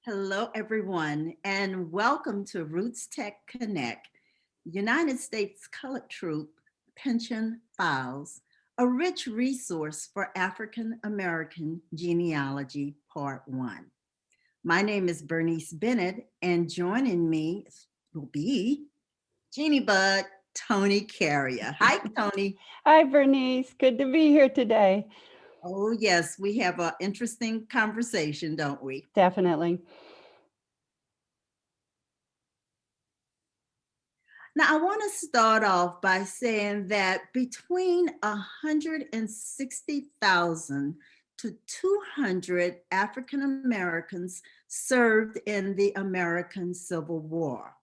Hello, everyone, and welcome to Roots Tech Connect, United States Colored Troop Pension Files, a rich resource for African American genealogy, Part 1. My name is Bernice Bennett, and joining me will be Jeannie Bud, Tony Carrier. Hi, Tony. Hi, Bernice. Good to be here today. Oh, yes, we have an interesting conversation, don't we? Definitely. Now, I want to start off by saying that between 160,000 to 200 African Americans served in the American Civil War.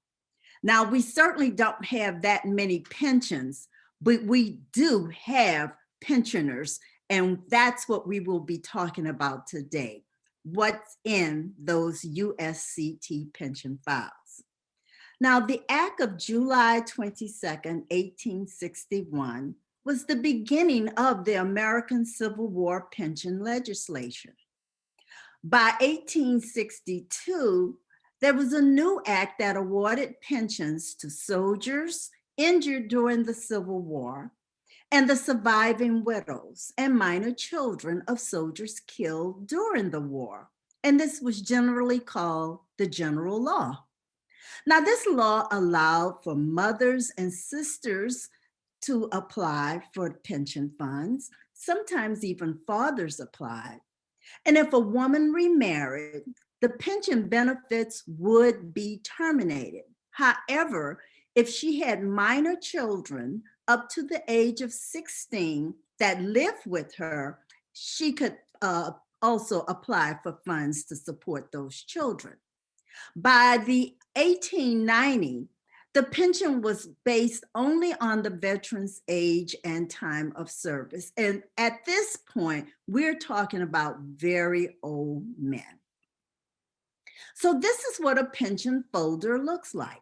Now, we certainly don't have that many pensions, but we do have pensioners, and that's what we will be talking about today. What's in those USCT pension files? Now, the Act of July 22nd, 1861 was the beginning of the American Civil War pension legislation. By 1862, there was a new act that awarded pensions to soldiers injured during the Civil War and the surviving widows and minor children of soldiers killed during the war. And this was generally called the General Law. Now, this law allowed for mothers and sisters to apply for pension funds. Sometimes even fathers applied. And if a woman remarried, the pension benefits would be terminated. However, if she had minor children up to the age of 16 that lived with her, she could also apply for funds to support those children. By the 1890, the pension was based only on the veteran's age and time of service. And at this point, we're talking about very old men. So this is what a pension folder looks like.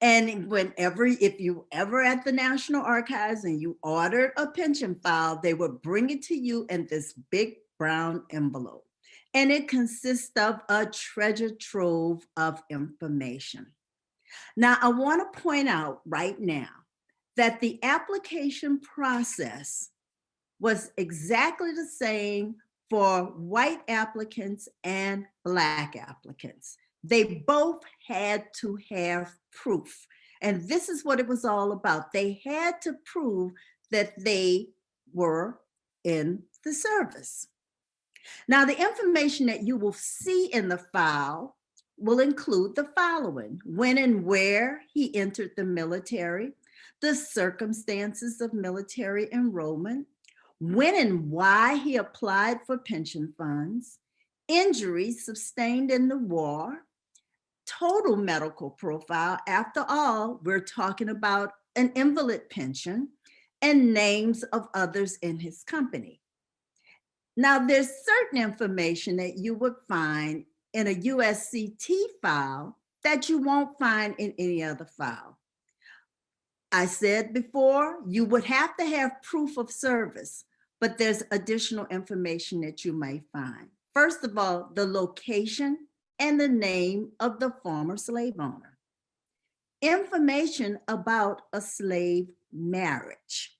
And if you ever at the National Archives and you ordered a pension file, they would bring it to you in this big brown envelope. And it consists of a treasure trove of information. Now, I want to point out right now that the application process was exactly the same for white applicants and Black applicants. They both had to have proof. And this is what it was all about. They had to prove that they were in the service. Now, the information that you will see in the file will include the following: when and where he entered the military, the circumstances of military enrollment, when and why he applied for pension funds, injuries sustained in the war, total medical profile. After all, we're talking about an invalid pension, and names of others in his company. Now, there's certain information that you would find in a USCT file that you won't find in any other file. I said before, you would have to have proof of service, but there's additional information that you may find. First of all, the location and the name of the former slave owner. Information about a slave marriage.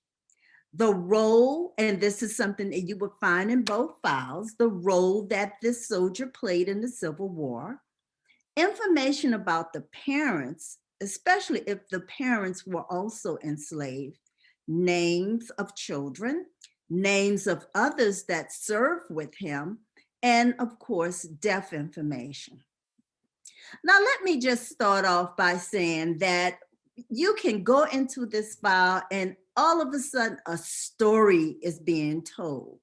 The role, and this is something that you would find in both files, the role that this soldier played in the Civil War, information about the parents, especially if the parents were also enslaved, names of children, names of others that served with him, and of course, death information. Now, let me just start off by saying that you can go into this file and all of a sudden a story is being told.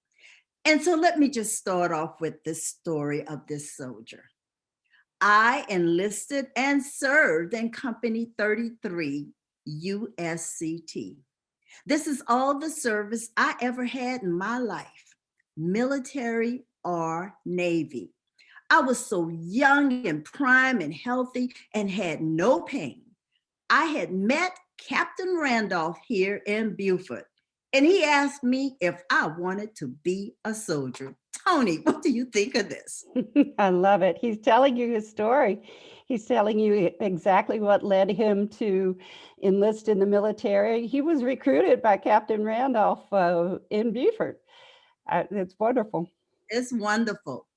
And so let me just start off with this story of this soldier. I enlisted and served in Company 33, USCT. This is all the service I ever had in my life, military or Navy. I was so young and prime and healthy and had no pain. I had met Captain Randolph here in Beaufort, and he asked me if I wanted to be a soldier. Tony, what do you think of this? I love it. He's telling you his story. He's telling you exactly what led him to enlist in the military. He was recruited by Captain Randolph in Beaufort. It's wonderful. It's wonderful.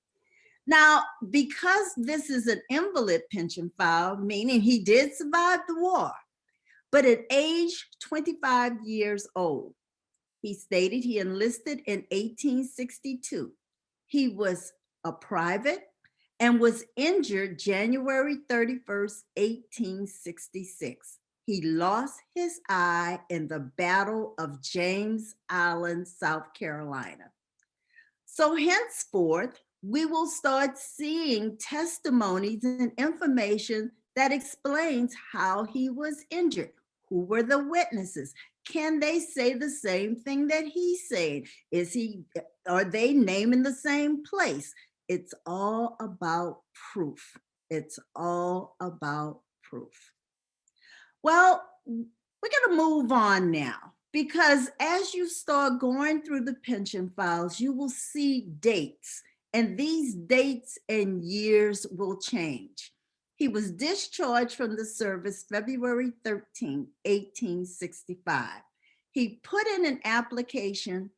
Now, because this is an invalid pension file, meaning he did survive the war, but at age 25 years old, he stated he enlisted in 1862. He was a private and was injured January 31st, 1866. He lost his eye in the Battle of James Island, South Carolina. So henceforth, we will start seeing testimonies and information that explains how he was injured. Who were the witnesses? Can they say the same thing that he said? Are they naming the same place? It's all about proof. It's all about proof. Well, we're going to move on now, because as you start going through the pension files, you will see dates, and these dates and years will change. He was discharged from the service February 13, 1865. He put in an application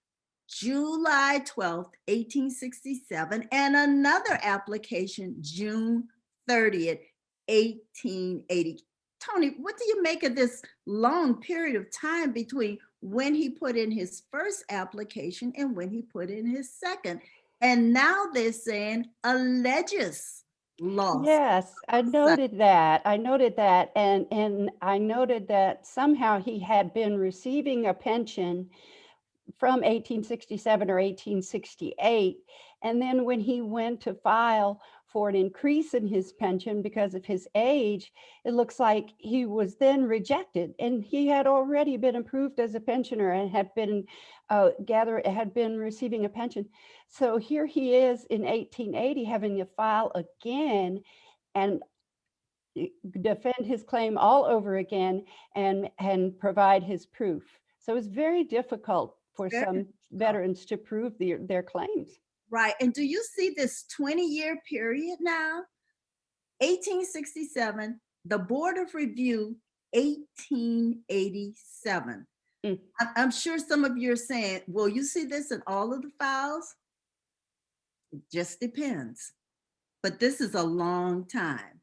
July 12, 1867, and another application June 30th, 1880. Tony, what do you make of this long period of time between when he put in his first application and when he put in his second? And now they're saying alleges loss. Yes, I noted that. And I noted that somehow he had been receiving a pension from 1867 or 1868. And then when he went to file for an increase in his pension because of his age, it looks like he was then rejected. And he had already been approved as a pensioner and had been receiving a pension. So here he is in 1880 having to file again and defend his claim all over again and provide his proof. So it's very difficult for some veterans to prove their claims. Right. And do you see this 20-year period now? 1867, the Board of Review, 1887. I'm sure some of you are saying, will you see this in all of the files? It just depends. But this is a long time.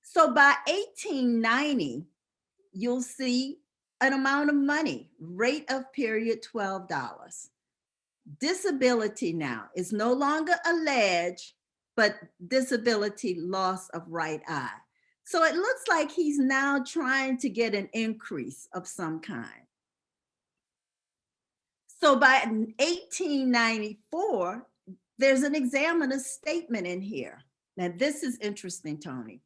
So by 1890, you'll see an amount of money, rate of period $12. Disability now is no longer alleged, but disability, loss of right eye. So it looks like he's now trying to get an increase of some kind. So by 1894, there's an examiner's statement in here. Now this is interesting, Tony.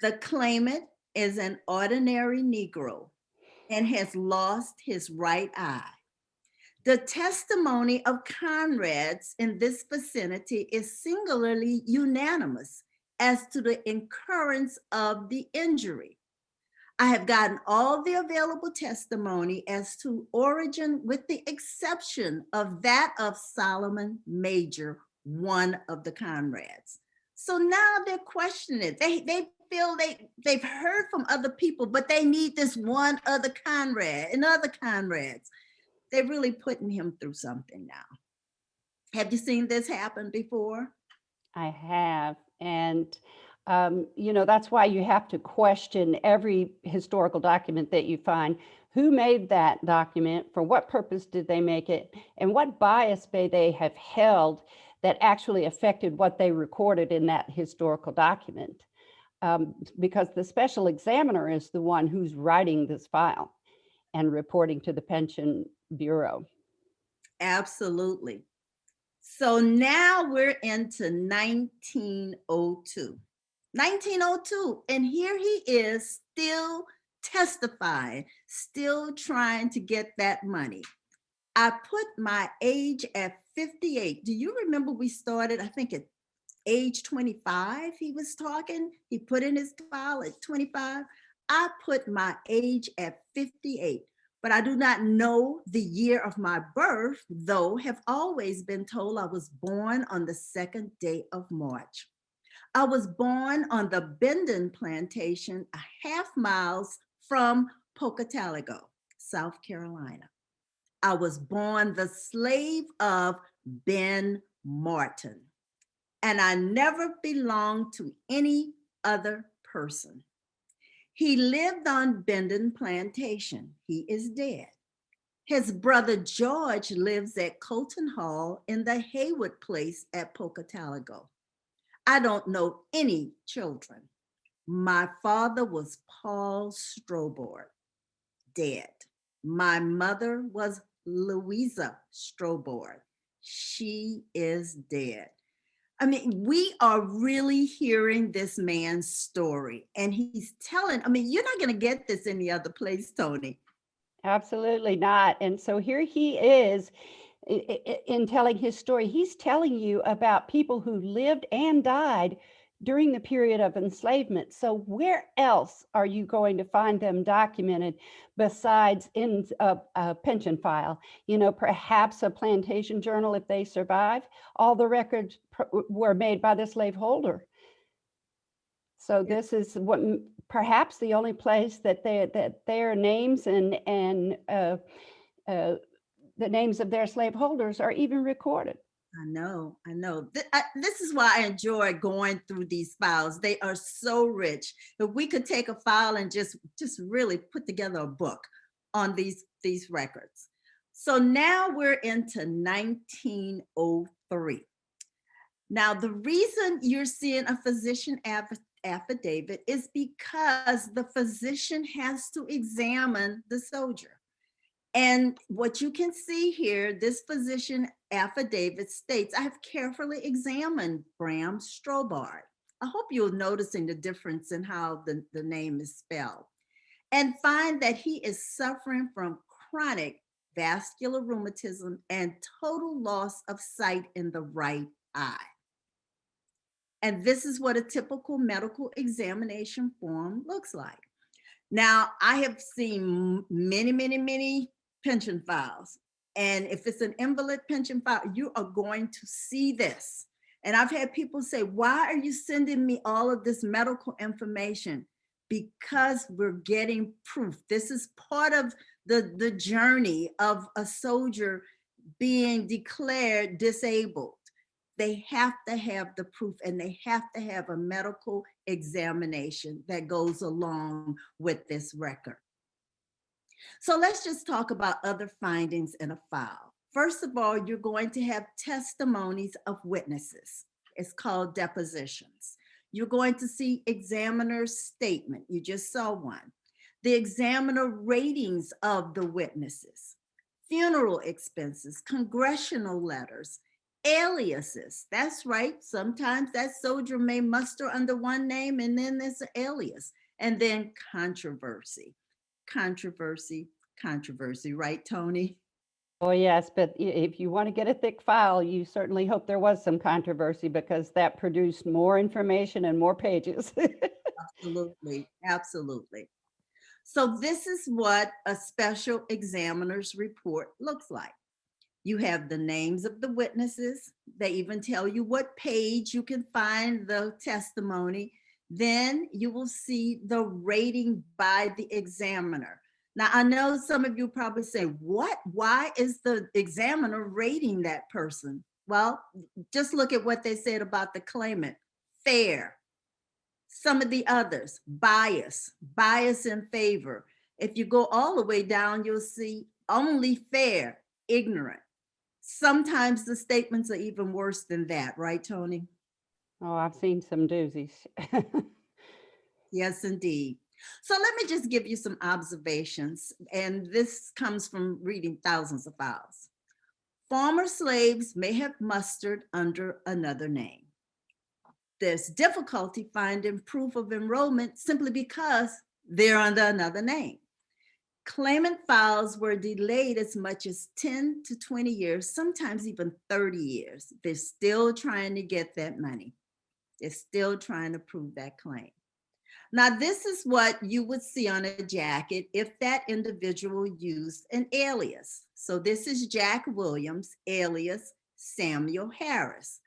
The claimant is an ordinary Negro and has lost his right eye. The testimony of comrades in this vicinity is singularly unanimous as to the occurrence of the injury. I have gotten all the available testimony as to origin, with the exception of that of Solomon Major, one of the comrades. So now they're questioning it. They feel they've heard from other people, but they need this one other comrade and other comrades. They're really putting him through something now. Have you seen this happen before? I have. And, that's why you have to question every historical document that you find. Who made that document? For what purpose did they make it? And what bias may they have held that actually affected what they recorded in that historical document? Because the special examiner is the one who's writing this file and reporting to the Pension Bureau. Absolutely. So now we're into 1902. 1902, and here he is still testifying, still trying to get that money. I put my age at 58. Do you remember we started, I think at age 25, he was talking, he put in his file at 25. I put my age at 58. but I do not know the year of my birth, though have always been told I was born on the 2nd day of March. I was born on the Bendon plantation, a half miles from Pocataligo, South Carolina. I was born the slave of Ben Martin, and I never belonged to any other person. He lived on Bendon plantation. He is dead. His brother George lives at Colton Hall in the Haywood place at Pocataligo. I don't know any children. My father was Paul Strobord, dead. My mother was Louisa Strobord. She is dead. I mean, we are really hearing this man's story, and he's telling, I mean, you're not going to get this any other place, Tony. Absolutely not. And so here he is in telling his story. He's telling you about people who lived and died during the period of enslavement. So where else are you going to find them documented besides in a pension file? You know, perhaps a plantation journal if they survive. All the records were made by the slaveholder. So this is what perhaps the only place that their names and the names of their slaveholders are even recorded. I know. This is why I enjoy going through these files. They are so rich. If we could take a file and just really put together a book on these records. So now we're into 1903. Now, the reason you're seeing a physician affidavit is because the physician has to examine the soldier. And what you can see here, this physician affidavit states, I have carefully examined Bram Strobard. I hope you're noticing the difference in how the name is spelled, and find that he is suffering from chronic vascular rheumatism and total loss of sight in the right eye. And this is what a typical medical examination form looks like. Now, I have seen many pension files. And if it's an invalid pension file, you are going to see this. And I've had people say, why are you sending me all of this medical information? Because we're getting proof. This is part of the journey of a soldier being declared disabled. They have to have the proof, and they have to have a medical examination that goes along with this record. So let's just talk about other findings in a file. First of all, you're going to have testimonies of witnesses. It's called depositions. You're going to see examiner's statement. You just saw one. The examiner ratings of the witnesses, funeral expenses, congressional letters, aliases. That's right. Sometimes that soldier may muster under one name and then there's an alias. And then controversy, right, Tony? Oh, yes. But if you want to get a thick file, you certainly hope there was some controversy, because that produced more information and more pages. Absolutely. So this is what a special examiner's report looks like. You have the names of the witnesses. They even tell you what page you can find the testimony. Then you will see the rating by the examiner. Now, I know some of you probably say, what? Why is the examiner rating that person? Well, just look at what they said about the claimant. Fair. Some of the others, bias in favor. If you go all the way down, you'll see only fair, ignorant. Sometimes the statements are even worse than that, right, Tony? Oh, I've seen some doozies. Yes, indeed. So let me just give you some observations, and this comes from reading thousands of files. Former slaves may have mustered under another name. There's difficulty finding proof of enrollment simply because they're under another name. Claimant files were delayed as much as 10 to 20 years, sometimes even 30 years. They're still trying to get that money. They're still trying to prove that claim. Now, this is what you would see on a jacket if that individual used an alias. So this is Jack Williams, alias Samuel Harris.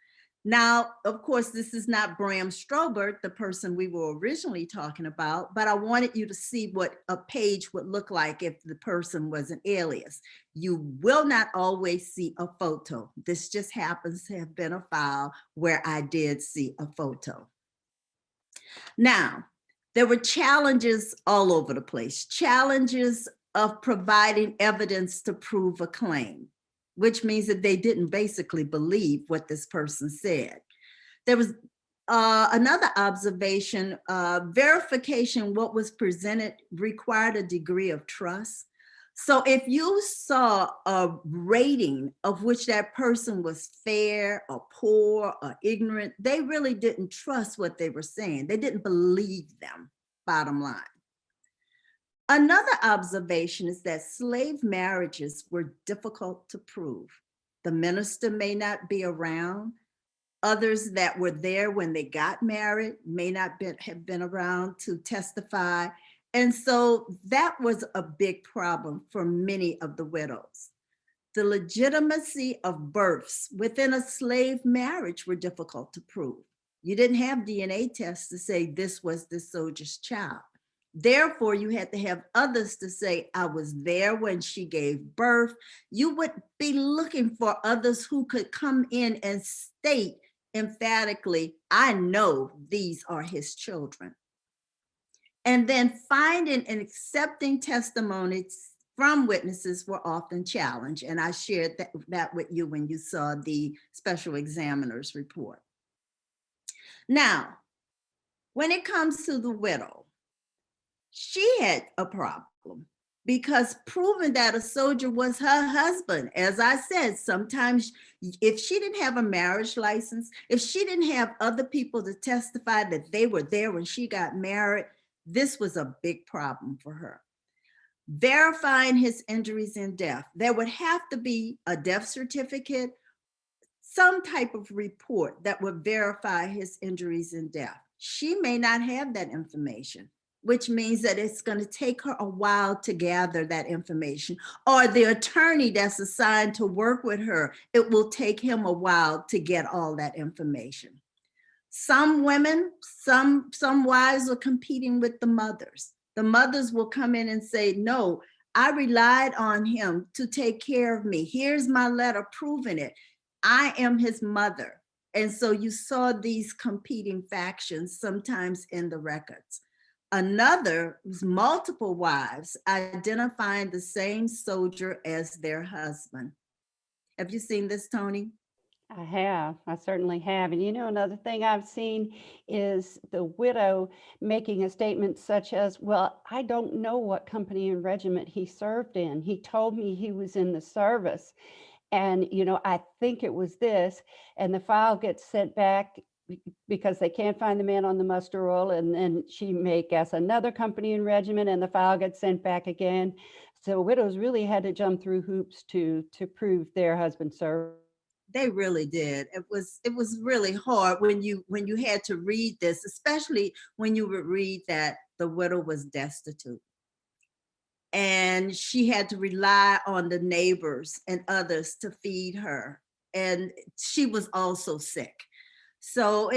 Now, of course, this is not Bram Strobert, the person we were originally talking about, but I wanted you to see what a page would look like if the person was an alias. You will not always see a photo. This just happens to have been a file where I did see a photo. Now, there were challenges all over the place, challenges of providing evidence to prove a claim, which means that they didn't basically believe what this person said. There was another observation, verification what was presented required a degree of trust. So if you saw a rating of which that person was fair or poor or ignorant, they really didn't trust what they were saying. They didn't believe them, bottom line. Another observation is that slave marriages were difficult to prove. The minister may not be around. Others that were there when they got married may not have been around to testify. And so that was a big problem for many of the widows. The legitimacy of births within a slave marriage were difficult to prove. You didn't have DNA tests to say this was the soldier's child. Therefore, you had to have others to say, I was there when she gave birth. You would be looking for others who could come in and state emphatically, I know these are his children. And then finding and accepting testimonies from witnesses were often challenged. And I shared that with you when you saw the special examiner's report. Now, when it comes to the widow, she had a problem because proving that a soldier was her husband, as I said, sometimes if she didn't have a marriage license, if she didn't have other people to testify that they were there when she got married, this was a big problem for her. Verifying his injuries and death, there would have to be a death certificate, some type of report that would verify his injuries and death. She may not have that information, which means that it's going to take her a while to gather that information. Or the attorney that's assigned to work with her, it will take him a while to get all that information. Some women, some wives are competing with the mothers. The mothers will come in and say, no, I relied on him to take care of me. Here's my letter proving it. I am his mother. And so you saw these competing factions sometimes in the records. Another was multiple wives identifying the same soldier as their husband. Have you seen this, Tony? I have. I certainly have. And you know, another thing I've seen is the widow making a statement such as, well, I don't know what company and regiment he served in. He told me he was in the service. And, you know, I think it was this. And the file gets sent back because they can't find the man on the muster roll. And then she may guess another company and regiment, and the file gets sent back again. So widows really had to jump through hoops to prove their husband's service. They really did. It was really hard when you had to read this, especially when you would read that the widow was destitute and she had to rely on the neighbors and others to feed her, and she was also sick. So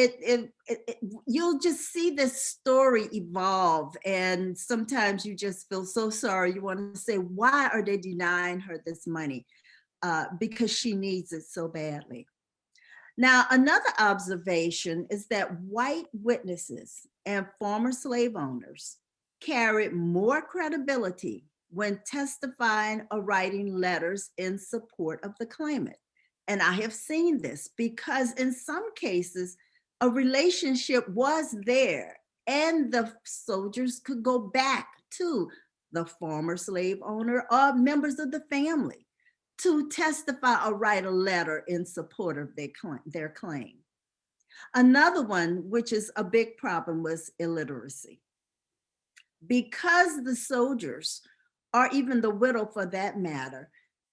you'll just see this story evolve, and sometimes you just feel so sorry. You want to say, why are they denying her this money? Because she needs it so badly. Now, another observation is that white witnesses and former slave owners carried more credibility when testifying or writing letters in support of the claimant. And I have seen this because in some cases, a relationship was there and the soldiers could go back to the former slave owner or members of the family to testify or write a letter in support of their claim. Another one, which is a big problem, was illiteracy. Because the soldiers, or even the widow for that matter,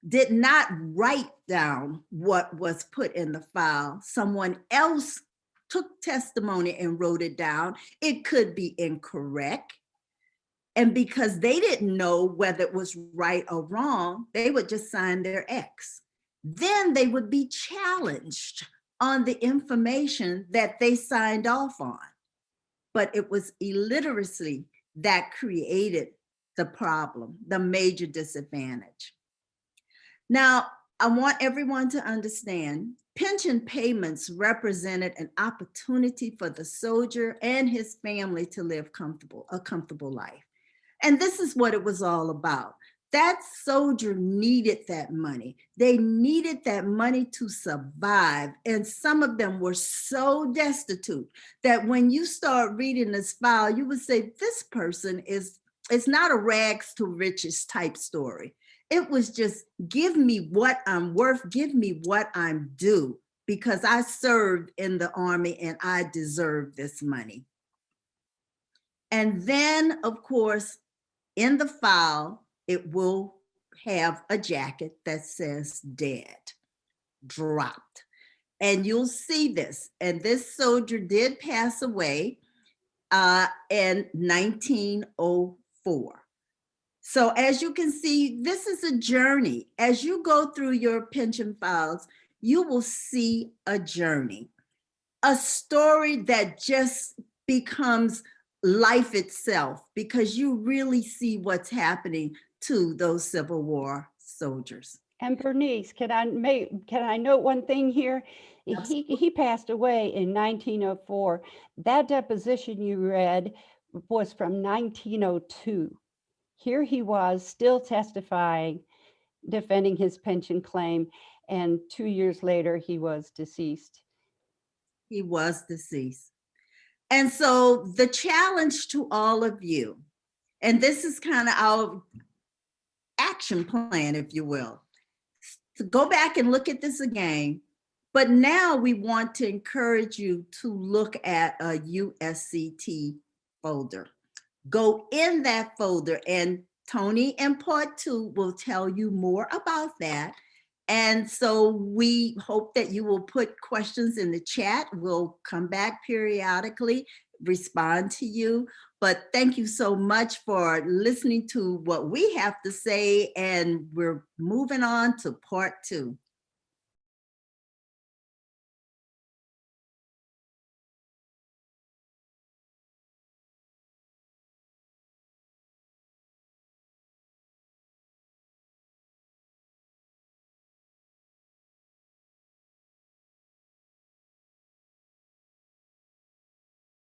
did not write down what was put in the file, someone else took testimony and wrote it down. It could be incorrect. And because they didn't know whether it was right or wrong, they would just sign their X. Then they would be challenged on the information that they signed off on. But it was illiteracy that created the problem, the major disadvantage. Now, I want everyone to understand pension payments represented an opportunity for the soldier and his family to live a comfortable life. And this is what it was all about. That soldier needed that money. They needed that money to survive. And some of them were so destitute that when you start reading this file, you would say, this person it's not a rags to riches type story. It was just, give me what I'm worth, give me what I'm due, because I served in the Army and I deserve this money. And then, of course, in the file, it will have a jacket that says dead, dropped. And you'll see this. And this soldier did pass away in 1904. So as you can see, this is a journey. As you go through your pension files, you will see a journey, a story that just becomes life itself, because you really see what's happening to those Civil War soldiers. And Bernice, can I note one thing here? He passed away in 1904. That deposition you read was from 1902. Here he was still testifying, defending his pension claim, and 2 years later he was deceased. He was deceased. And so the challenge to all of you, and this is kind of our action plan, if you will, to go back and look at this again. But now we want to encourage you to look at a USCT folder. Go in that folder, and Tony in part 2 will tell you more about that. And so we hope that you will put questions in the chat. We'll come back periodically, respond to you. But thank you so much for listening to what we have to say. And we're moving on to part 2.